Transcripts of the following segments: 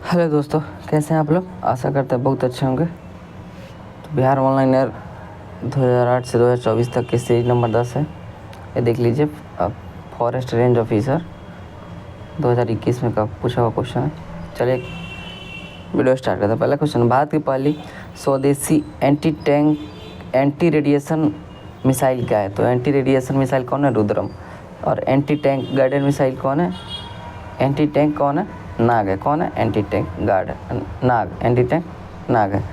Hello दोस्तों, कैसे हैं आप लोग। आशा करते हैं बहुत अच्छे होंगे। तो बिहार ऑनलाइन ईयर 2008 से 2024 तक की सीरीज नंबर 10 है। ये देख लीजिए। फॉरेस्ट रेंज ऑफिसर 2021 में का पूछा हुआ क्वेश्चन है। चलिए वीडियो स्टार्ट करते हैं। पहला क्वेश्चन, भारत की पहली स्वदेशी एंटी रेडिएशन मिसाइल क्या है। तो एंटी रेडिएशन मिसाइल कौन है, रुद्रम। और एंटी टैंक गाइडेड मिसाइल कौन है, एंटी टैंक कौन है, नाग है। कौन है, एंटी टैंक गार्ड, नाग, एंटी टैंक नाग है।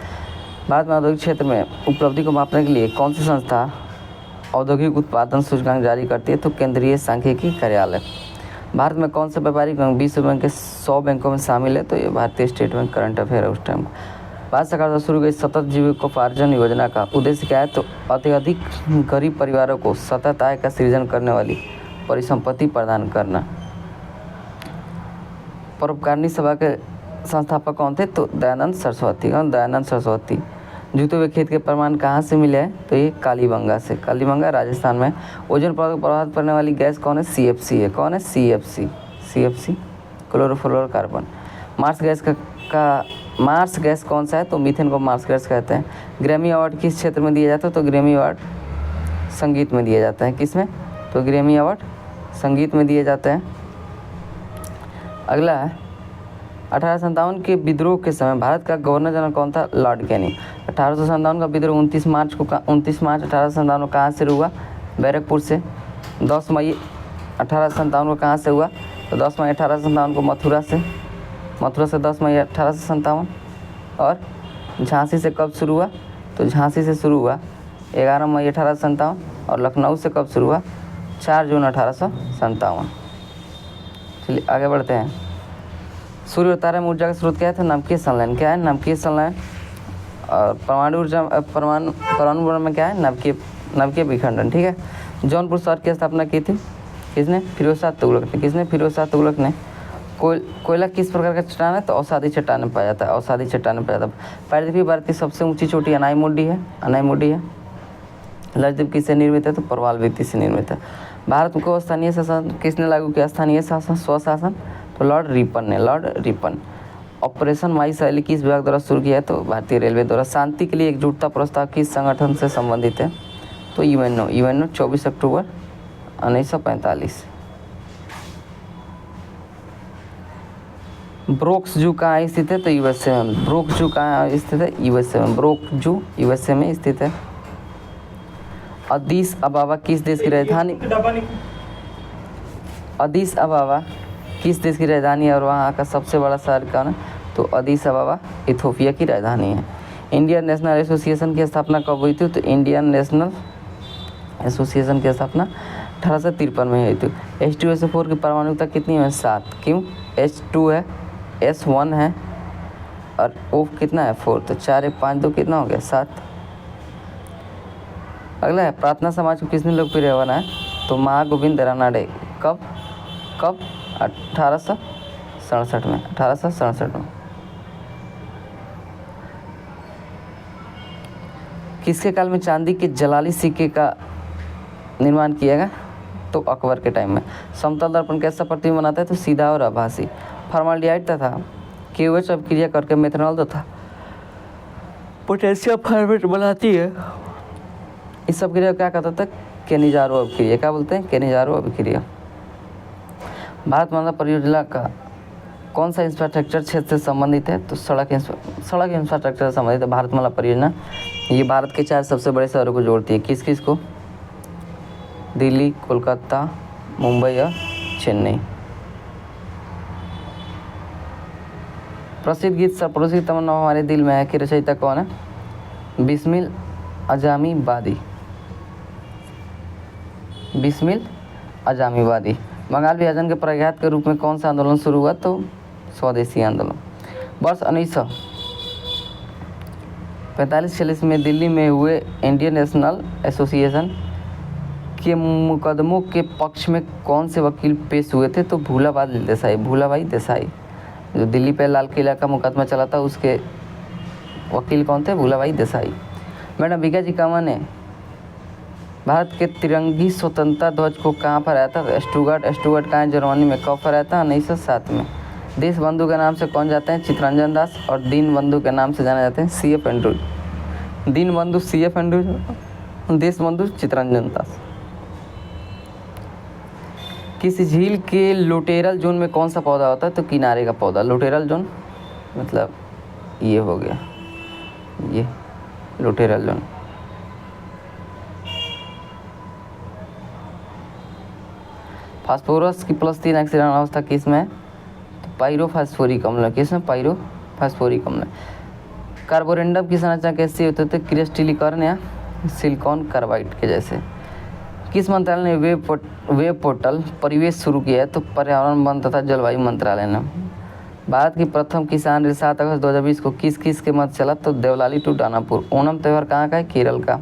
भारत में औद्योगिक क्षेत्र में उपलब्धि को मापने के लिए कौन सी संस्था औद्योगिक उत्पादन सूचकांक जारी करती है। तो केंद्रीय सांख्यिकी कार्यालय। भारत में कौन सा व्यापारिक बैंक विश्व बैंक के 100 बैंकों में शामिल है। तो ये भारतीय स्टेट बैंक करंट अफेयर है उस टाइम। भारत सरकार द्वारा शुरू गई सतत जीविकोपार्जन योजना का उद्देश्य क्या है। तो अत्यधिक गरीब परिवारों को सतत आय का सृजन करने वाली परिसंपत्ति प्रदान करना। परोपकारिणी सभा के संस्थापक कौन थे। तो दयानंद सरस्वती। कौन, दयानंद सरस्वती। जूते हुए खेत के प्रमाण कहाँ से मिले हैं। तो ये कालीबंगा से, कालीबंगा राजस्थान में। ओजोन परत को प्रभावित करने वाली गैस कौन है, CFC है। कौन है, CFC, क्लोरोफ्लोरोकार्बन। मार्स गैस कौन सा है। तो मीथेन को मार्स गैस कहते हैं। ग्रैमी अवार्ड किस क्षेत्र में दिया जाता है। तो ग्रैमी अवार्ड संगीत में दिया जाता है। किस में, तो ग्रैमी अवार्ड संगीत में दिए जाते हैं। अगला है, 1857 के विद्रोह के समय भारत का गवर्नर जनरल कौन था, लॉर्ड कैनिंग। 1857 का विद्रोह 29 मार्च 1857 को कहाँ से हुआ, बैरकपुर से। 10 मई 1857 को कहाँ से हुआ, तो 10 मई 1857 को मथुरा से 10 मई 1857। और झांसी से कब शुरू हुआ, तो झांसी से शुरू हुआ 11 मई 1857। और लखनऊ से कब शुरू हुआ, 4 जून 1857। चलिए आगे बढ़ते हैं। सूर्य और तारा में ऊर्जा का स्रोत क्या है। तो नाभिकीय संलयन। क्या है, नाभिकीय संलयन। और परमाणु ऊर्जा में क्या है, नाभिकीय विखंडन। ठीक है। जौनपुर शहर की स्थापना की थी किसने, फिरोज शाह तुगलक ने। किसने, फिरोज शाह तुगलक ने। कोयला किस प्रकार का चट्टान है। तो अवसादी चट्टान में पाया जाता है, अवसादी चट्टान में पाया जाता है। पारदीपी भारत की सबसे ऊंची चोटी अनाईमुडी है। लक्षद्वीप किससे निर्मित है। तो परवाल व्यक्ति से निर्मित है। भारत को स्थानीय शासन किसने लागू किया, स्थानीय शासन, स्वशासन। तो लॉर्ड रिपन। ऑपरेशन माई शैली किस विभाग द्वारा शुरू किया है। तो भारतीय रेलवे द्वारा। शांति के लिए एकजुटता प्रस्ताव किस संगठन से संबंधित है। तो यूएनओ 24 अक्टूबर 1945। ब्रोक्स जू कहाँ स्थित है। तो USA में। ब्रोक्स जू कहाँ स्थित है, USA में। ब्रोक्स जू USA में स्थित है। अदीस अबाबा किस देश की राजधानी, अदीस अबाबा किस देश की राजधानी है और वहाँ का सबसे बड़ा शहर कौन है। तो अदीस अबाबा इथोपिया की राजधानी है। इंडियन नेशनल एसोसिएशन की स्थापना कब हुई थी। तो इंडियन नेशनल एसोसिएशन की स्थापना 1853 में हुई थी। H2SO4 की परमाणुता कितनी है, 7। क्यों, H2 है, S1 है और O कितना है, 4। तो 4 1 5 2 कितना हो गया, 7। अगला है, प्रार्थना समाज को किसने लोकप्रिय बनाया। तो महागोविंद रानडे। कब 1867 में। किसके काल में चांदी के जलाली सिक्के का निर्माण किया गया। तो अकबर के टाइम में। समतल दर्पण कैसा प्रतिबिंब बनाता है। तो सीधा और आभासी। फॉर्मल्डिहाइड तथा KOH अभिक्रिया करके मेथनॉल तथा पोटेशियम फॉर्मेट बनाती है। इस सब क्रिया क्या कहता था, केनिजारो अभिक्रिया। क्या बोलते हैं, केनिजारो अभिक्रिया। भारत माला परियोजना का कौन सा इंफ्रास्ट्रक्चर क्षेत्र से संबंधित है। तो सड़क इंफ्रास्ट्रक्चर से संबंधित है भारतमाला परियोजना। ये भारत के 4 सबसे बड़े शहरों को जोड़ती है। किस किस को, दिल्ली, कोलकाता, मुंबई और चेन्नई। प्रसिद्ध गीत सरफरोशी तमन्ना हमारे दिल में है की रचयिता कौन है। बिस्मिल अजामी वादी। बंगाल विभाजन के प्रघात के रूप में कौन सा आंदोलन शुरू हुआ। तो स्वदेशी आंदोलन। वर्ष 1945-46 में दिल्ली में हुए इंडियन नेशनल एसोसिएशन के मुकदमों के पक्ष में कौन से वकील पेश हुए थे। तो भूलाभाई देसाई। जो दिल्ली पे लाल किला का मुकदमा चला था उसके वकील कौन थे, भूलाभाई देसाई। मैडम भिकाजी कामा ने भारत के तिरंगी स्वतंत्रता ध्वज को कहाँ फहराया था। स्टुटगार्ट कहाँ है, जर्मनी में। कब फहराया था, 1907 में। देश बंधु के नाम से कौन जाते हैं? चित्तरंजन दास। और दीन बंधु के नाम से जाने जाते हैं CF एंड्रूज। दीन बंधु CF एंड्रूज, देश बंधु चित्तरंजन दास। किस झील के लोटेरल जोन में कौन सा पौधा होता है? तो किनारे का पौधा। लोटेरल जोन मतलब ये हो गया, ये लोटेरल जोन। फास्फोरस की +3 ऑक्सीजन अवस्था किस में? तो पाइरोफास्फोरिक अम्ल। किस में? पाइरोफास्फोरिक अम्ल। कार्बोरेंडम की संरचना कैसी होती है? क्रिस्टलीकरण या सिलिकॉन कार्बाइड के जैसे। किस मंत्रालय ने वेब पोर्टल परिवेश शुरू किया है? तो पर्यावरण, वन तथा जलवायु मंत्रालय ने। भारत की प्रथम किसान रेल 7 अगस्त 2020 को किस के मध्य चला? तो देवलाली टू दानापुर। ओणम त्यौहार कहाँ का है? केरल का।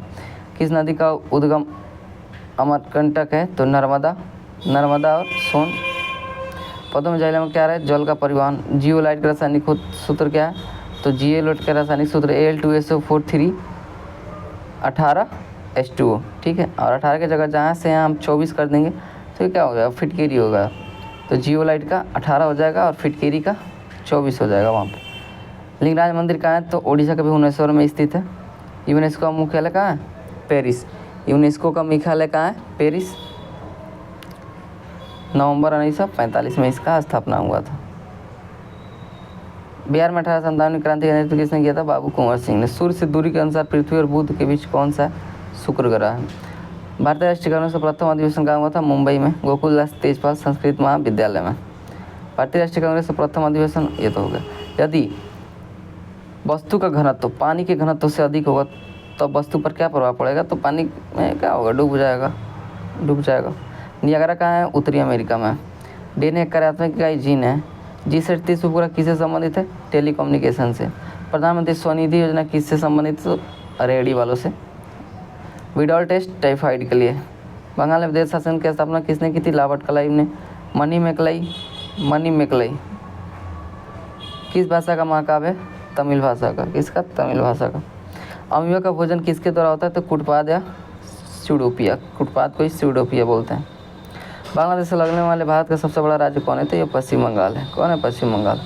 किस नदी का उद्गम अमरकंटक है? तो नर्मदा और सोन। पदों में जाइले में क्या रहे? जल का परिवहन। जियोलाइट का रासायनिक सूत्र क्या है? तो जियोलाइट का रासायनिक सूत्र Al2SO4 18H2O। ठीक है, और 18 की जगह जहाँ से हम 24 कर देंगे तो क्या हो जाएगा? फिटकेरी होगा। तो जियोलाइट का 18 हो जाएगा और फिटकेरी का 24 हो जाएगा वहाँ पर। लिंगराज मंदिर कहाँ है? तो उड़ीसा के भुवनेश्वर में स्थित है। यूनेस्को का मुख्यालय कहाँ है? पेरिस। यूनेस्को का मुख्यालय कहाँ है? पेरिस। नवंबर 1945 में इसका स्थापना हुआ था। बिहार में 1857 क्रांति का नेतृत्व किसने किया था? बाबू कुंवर सिंह ने। सूर्य से दूरी के अनुसार पृथ्वी और बुध के बीच कौन सा शुक्र ग्रह है? भारतीय राष्ट्रीय कांग्रेस का प्रथम अधिवेशन कहाँ हुआ था? मुंबई में, गोकुलदास तेजपाल संस्कृत महाविद्यालय में। भारतीय राष्ट्रीय कांग्रेस का प्रथम अधिवेशन ये तो हो गया। यदि वस्तु का घनत्व पानी के घनत्व से अधिक होगा तो वस्तु पर क्या प्रभाव पड़ेगा? तो पानी में क्या होगा? डूब जाएगा। नियाग्रा कहाँ है? उत्तरी अमेरिका में। DNA एक कार्यात्मक इकाई जीन है। G30 उपग्रह किससे संबंधित है? टेलीकम्युनिकेशन से। प्रधानमंत्री स्वनिधि योजना किससे संबंधित? तो रेहड़ी वालों से। विडॉल टेस्ट टाइफाइड के लिए। बंगाल में विदेश शासन की स्थापना किसने की थी? रॉबर्ट क्लाइव ने। मनी मैकलाई किस भाषा का महाकाव्य है? तमिल भाषा का। किसका? तमिल भाषा का। अमीबा का भोजन किसके द्वारा होता है? तो कुटपाद या स्यूडोपिया। कुटपाद को ही स्यूडोपिया बोलते हैं। बांग्लादेश से लगने वाले भारत का सबसे बड़ा राज्य कौन है? तो ये पश्चिम बंगाल है। कौन है? पश्चिम बंगाल।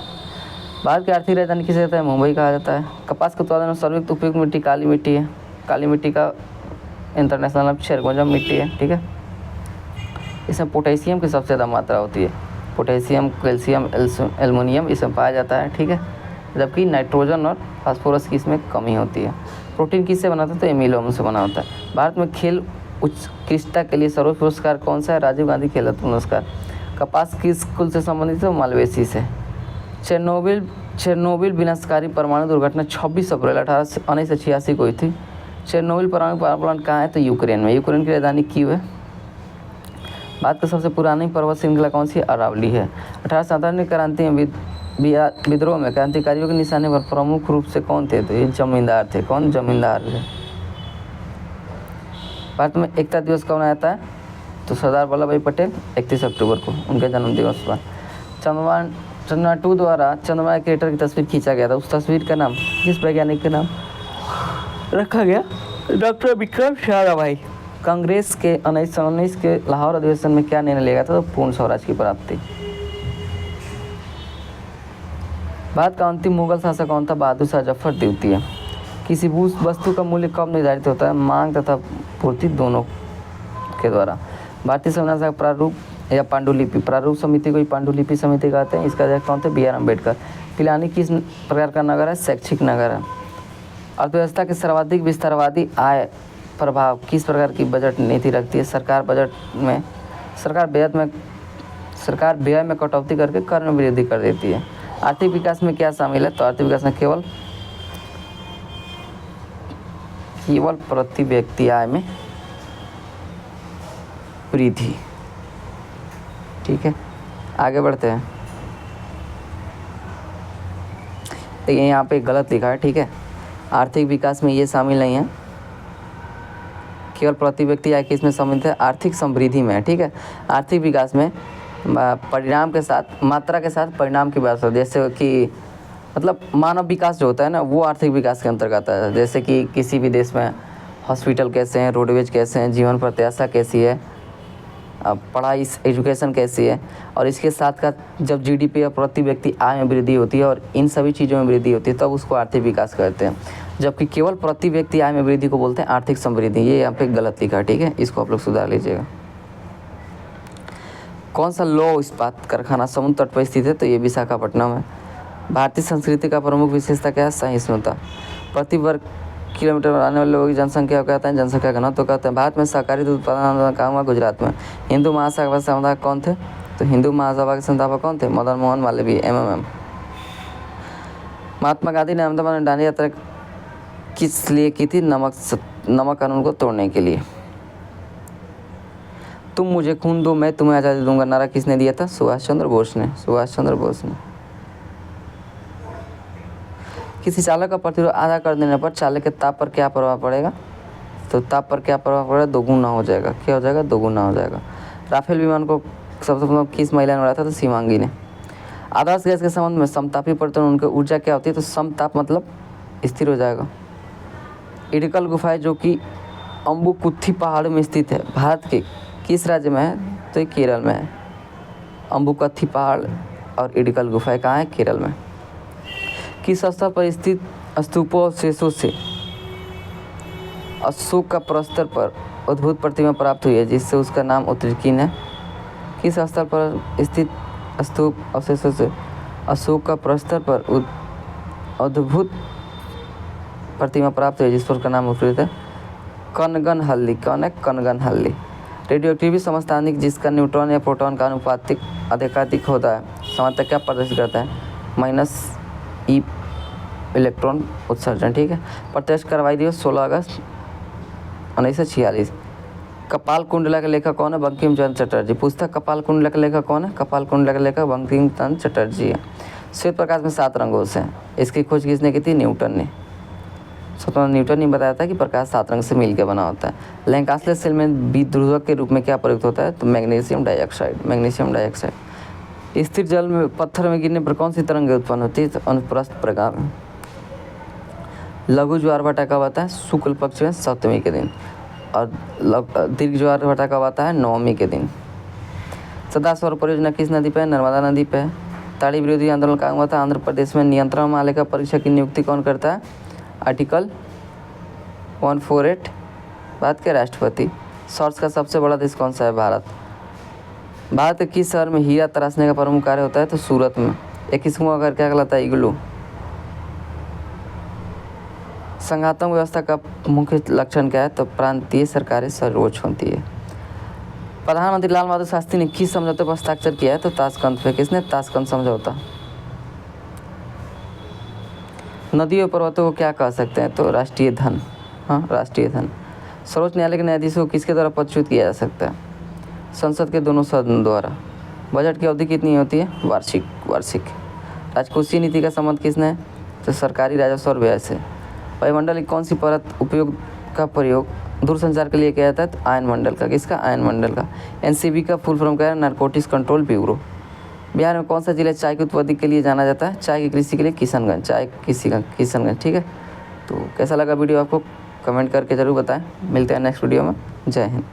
भारत की आर्थिक राजधानी किसे कहता है? मुंबई कहा जाता है। कपास के उत्पादन में सर्वाधिक उपयुक्त मिट्टी काली मिट्टी है। काली मिट्टी का इंटरनेशनल नाम शेरगोजम मिट्टी है। ठीक है, इसमें पोटेशियम की सबसे ज़्यादा मात्रा होती है। पोटेशियम, कैल्शियम, एल्युमिनियम इसमें पाया जाता है। ठीक है, जबकि नाइट्रोजन और फास्फोरस की इसमें कमी होती है। प्रोटीन किससे बना होता है? तो एमिनो से बना होता है। भारत में खेल उत्कृष्टता के लिए सर्वोच्च पुरस्कार कौन सा है? राजीव गांधी खेल रत्न पुरस्कार। कपास किस कुल से संबंधित है? मालवेसी से। चेरनोबिल विनाशकारी परमाणु दुर्घटना 26 अप्रैल 1986 को हुई थी। चेरनोबिल परमाणु पावर प्लांट कहाँ है? तो यूक्रेन में। यूक्रेन की राजधानी कीव है। भारत की सबसे पुरानी पर्वत श्रृंखला कौन सी है? अरावली है। 1857 क्रांति में विद्रोह में क्रांतिकारियों के निशाने पर प्रमुख रूप से कौन थे? तो ये जमींदार थे। कौन? जमींदार थे। भारत में एकता दिवस कब मनाया जाता है? तो सरदार वल्लभ भाई पटेल 31 अक्टूबर को, उनके जन्मदिवस पर। चंद्रयान 2 द्वारा चंद्रमा क्रेटर की तस्वीर खींचा गया था। उस तस्वीर का नाम किस वैज्ञानिक के नाम रखा गया? डॉक्टर विक्रम साराभाई। कांग्रेस के 1919 के लाहौर अधिवेशन में क्या निर्णय लिया गया था? तो पूर्ण स्वराज की प्राप्ति। भारत का अंतिम मुगल शासक कौन था? बहादुर शाह जफर द्वितीय। किसी वस्तु का मूल्य कब निर्धारित होता है? मांग तथा पूर्ति दोनों के द्वारा। भारतीय संविधान का प्रारूप या पांडुलिपि। प्रारूप समिति को ही पांडुलिपि समिति कहते हैं। इसका अध्यक्ष कौन थे? BR अम्बेडकर। पिलानी किस प्रकार का नगर है? शैक्षिक नगर है। अर्थव्यवस्था के सर्वाधिक विस्तारवादी आय प्रभाव किस प्रकार की बजट नीति रखती है? सरकार व्यय में कटौती करके कर में वृद्धि कर देती है। आर्थिक विकास में क्या शामिल है? तो आर्थिक विकास में केवल प्रति व्यक्ति आय में वृद्धि। ठीक है, आगे बढ़ते हैं। तो यहाँ पे गलत लिखा है। ठीक है, आर्थिक विकास में ये शामिल नहीं है। केवल प्रति व्यक्ति आय किस में सम्मिलित है? आर्थिक समृद्धि में। ठीक है, आर्थिक विकास में परिणाम के साथ, मात्रा के साथ परिणाम की बात होती है। जैसे कि मतलब मानव विकास जो होता है ना, वो आर्थिक विकास के अंतर्गत आता है। जैसे कि किसी भी देश में हॉस्पिटल कैसे हैं, रोडवेज कैसे हैं, जीवन प्रत्याशा कैसी है, पढ़ाई एजुकेशन कैसी है, और इसके साथ साथ जब जीडीपी या प्रति व्यक्ति आय में वृद्धि होती है और इन सभी चीज़ों में वृद्धि होती है तब उसको आर्थिक विकास कहते हैं। जबकि केवल प्रति व्यक्ति आय में वृद्धि को बोलते हैं आर्थिक समृद्धि। ये यहाँ पे गलत लिखा है, ठीक है, इसको आप लोग सुधार लीजिएगा। कौन सा लौह इस्पात कारखाना समुद्र तट पर स्थित है? तो ये विशाखापट्टनम है। भारतीय संस्कृति का प्रमुख विशेषता क्या है? सहिष्णुता। प्रति वर्ग किलोमीटर आने वाले लोगों की जनसंख्या को कहते हैं जनसंख्या घनत्व कहते हैं। भारत में सहकारी दूध उत्पादन आंदोलन कहाँ हुआ? गुजरात में। हिंदू महासभा के संस्थापक कौन थे? तो हिंदू महासभा के संस्थापक कौन थे? मदन मोहन मालवीय, MMM। महात्मा गांधी ने अहमदाबाद में दांडी यात्रा किस लिए की थी? नमक कानून को तोड़ने के लिए। तुम मुझे खून दो मैं तुम्हें आज़ादी दूंगा नारा किसने दिया था? सुभाष चंद्र बोस ने। सुभाष चंद्र बोस ने। किसी चालक का प्रतिरोध आधा कर देने पर चालक के ताप पर क्या प्रभाव पड़ेगा? तो ताप पर क्या प्रभाव पड़ेगा? दोगुना हो जाएगा। क्या हो जाएगा? दोगुना हो जाएगा। राफेल विमान को सबसे प्रथम किस महिला ने उड़ाया था? तो शिवांगी ने। आदर्श गैस के संबंध में समतापी परिवर्तन उनकी ऊर्जा क्या होती है? तो समताप मतलब स्थिर हो जाएगा। इडकल गुफाएं जो कि अम्बुकुत्थी पहाड़ में स्थित है भारत के किस राज्य में है? तो ये केरल में है। अम्बुकथी पहाड़ और इडकल गुफाएं कहाँ है? केरल में। किस स्थल पर स्थित स्तूपों और शेषों से अशोक का प्रस्तर पर अद्भुत प्रतिमा प्राप्त हुई है जिससे उसका नाम उत्तराखंड है? किस स्थल पर स्थित स्तूप अवशेषों से अशोक का प्रस्तर पर अद्भुत प्रतिमा प्राप्त हुई है जिस पर उसका नाम उत्तराखंड है? कनगनहल्ली। कौन है? कनगनहल्ली। रेडियो एक्टिविटी समस्थानिक जिसका न्यूट्रॉन या प्रोटॉन का अनुपातिक अधिकाधिक होता है सामान्यतः क्या प्रदर्शित करता है? -e इलेक्ट्रॉन उत्सर्जन, ठीक है। प्रत्यक्ष कार्रवाई दिवस 16 अगस्त 1946। कपाल कुंडला के लेखक कौन है? बंकिम चंद्र चटर्जी। पुस्तक कपाल कुंडला के लेखक कौन है? कपाल कुंडला के लेखक बंकिम चंद्र चटर्जी है। श्वेत प्रकाश में 7 रंगों से हैं। इसकी खोज किसने की थी? न्यूटन ने। स्वतंत्र न्यूटन ने बताया था कि प्रकाश 7 रंग से मिलकर बना होता है। लैंकास्टर सेल में विद्युतक के रूप में क्या प्रयुक्त होता है? तो मैग्नीशियम डाइऑक्साइड। Magnesium dioxide. स्थिर जल में पत्थर में गिरने पर कौन सी तरंगें उत्पन्न होती है? तो अनुप्रस्थ प्रकार। लघु ज्वार भाटा कब आता है? शुक्ल पक्ष में सप्तमी के दिन। और दीर्घ ज्वार भाटा कब आता है? नवमी के दिन। सदा सौर परियोजना किस नदी पे है? नर्मदा नदी पे है। ताड़ी विरोधी आंदोलन कहाँ हुआ था? आंध्र प्रदेश में। नियंत्रण मालिका परीक्षा की नियुक्ति कौन करता है? आर्टिकल 148 भारत के राष्ट्रपति। सॉर्स का सबसे बड़ा देश कौन सा है? भारत। भारत के किस शहर में हीरा तराशने का प्रमुख कार्य होता है? तो सूरत में। एक किस्म का घर क्या कहलाता है? इग्लू। संघात्मक व्यवस्था का मुख्य लक्षण क्या है? तो प्रांतीय सरकारें सर्वोच्च होती है। प्रधानमंत्री लाल बहादुर शास्त्री ने किस समझौते पर हस्ताक्षर किया है? तो ताशकंद पे। किसने? ताशकंद समझौता। नदियों पर्वतों को क्या कह सकते हैं? तो राष्ट्रीय धन। हाँ, राष्ट्रीय धन। सर्वोच्च न्यायालय के न्यायाधीशों को किसके द्वारा पदच्युत किया जा सकता है? संसद के दोनों सदनों द्वारा। बजट की अवधि कितनी होती है? वार्षिक। राजकोषीय नीति का संबंध किसने है? तो सरकारी राजस्व और व्यय से। वायुमंडल की कौन सी परत का प्रयोग दूरसंचार के लिए किया जाता है? तो आयन मंडल का। किसका? आयन मंडल का। NCB का फुल फॉर्म क्या है? Narcotics control bureau. बिहार में कौन सा जिला चाय की उत्पत्ति के लिए जाना जाता है? चाय की कृषि के लिए किशनगंज। चाय किशनगंज, ठीक है। तो कैसा लगा वीडियो आपको? कमेंट करके ज़रूर बताएं। मिलते हैं नेक्स्ट वीडियो में। जय हिंद।